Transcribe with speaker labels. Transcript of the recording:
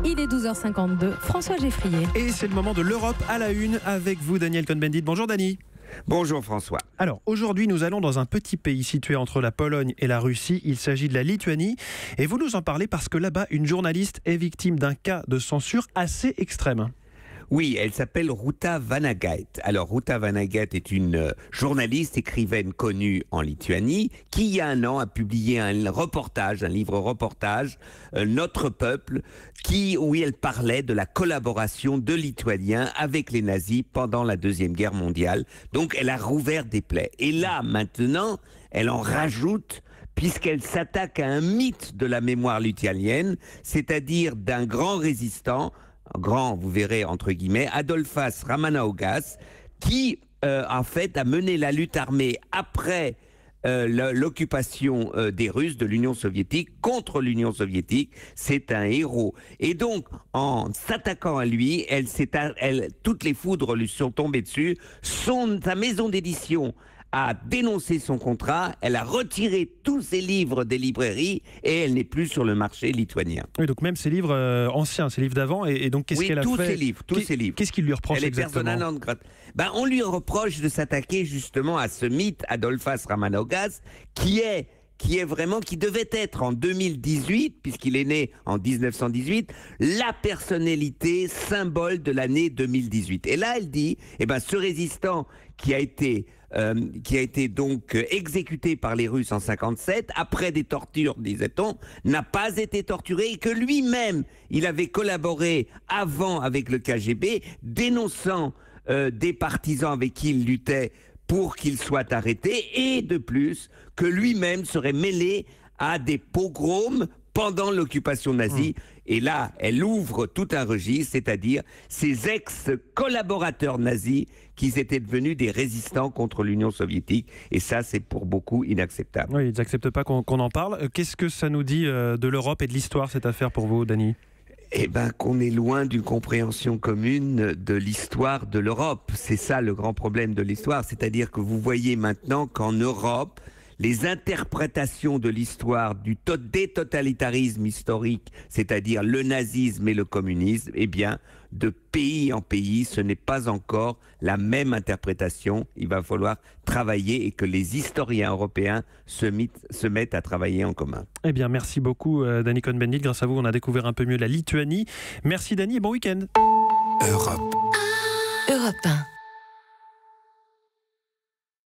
Speaker 1: Il est 12h52. François Geffrier.
Speaker 2: Et c'est le moment de l'Europe à la une avec vous, Daniel Cohn-Bendit. Bonjour Dani.
Speaker 3: Bonjour François.
Speaker 2: Alors aujourd'hui nous allons dans un petit pays situé entre la Pologne et la Russie. Il s'agit de la Lituanie et vous nous en parlez parce que là-bas une journaliste est victime d'un cas de censure assez extrême.
Speaker 3: Oui, elle s'appelle Rūta Vanagaite. Alors, Rūta Vanagaite est une journaliste, écrivaine connue en Lituanie, qui, il y a un an, a publié un livre reportage, Notre peuple, où elle parlait de la collaboration de Lituaniens avec les nazis pendant la Deuxième Guerre mondiale. Donc, elle a rouvert des plaies. Et là, maintenant, elle en rajoute, puisqu'elle s'attaque à un mythe de la mémoire lituanienne, c'est-à-dire d'un grand résistant, vous verrez entre guillemets, Adolfas Ramanaugas, qui en fait a mené la lutte armée après l'occupation des Russes de l'Union soviétique contre l'Union soviétique. C'est un héros. Et donc, en s'attaquant à lui, toutes les foudres lui sont tombées dessus. Sa maison d'édition a dénoncé son contrat, elle a retiré tous ses livres des librairies et elle n'est plus sur le marché lituanien.
Speaker 2: Oui, donc même ses livres anciens, ses livres d'avant, et donc qu'est-ce qu'elle a fait?
Speaker 3: Tous ses livres.
Speaker 2: Qu'est-ce qu'il lui reproche exactement?
Speaker 3: On lui reproche de s'attaquer justement à ce mythe Adolfas Ramanaugas qui devait être en 2018, puisqu'il est né en 1918, la personnalité symbole de l'année 2018. Et là, elle dit, ce résistant qui a été donc exécuté par les Russes en 1957, après des tortures, disait-on, n'a pas été torturé et que lui-même, il avait collaboré avant avec le KGB, dénonçant des partisans avec qui il luttait pour qu'il soit arrêté, et de plus, que lui-même serait mêlé à des pogroms pendant l'occupation nazie. Et là, elle ouvre tout un registre, c'est-à-dire ses ex-collaborateurs nazis qui étaient devenus des résistants contre l'Union soviétique. Et ça, c'est pour beaucoup inacceptable.
Speaker 2: Oui, ils n'acceptent pas qu'on en parle. Qu'est-ce que ça nous dit de l'Europe et de l'histoire, cette affaire, pour vous, Dani ?
Speaker 3: Qu'on est loin d'une compréhension commune de l'histoire de l'Europe. C'est ça le grand problème de l'histoire. C'est-à-dire que vous voyez maintenant qu'en Europe, les interprétations de l'histoire des totalitarismes historiques, c'est-à-dire le nazisme et le communisme, de pays en pays, ce n'est pas encore la même interprétation. Il va falloir travailler et que les historiens européens se mettent à travailler en commun.
Speaker 2: Merci beaucoup, Dani Cohn-Bendit. Grâce à vous, on a découvert un peu mieux la Lituanie. Merci, Dani, et bon week-end.
Speaker 4: Europe 1.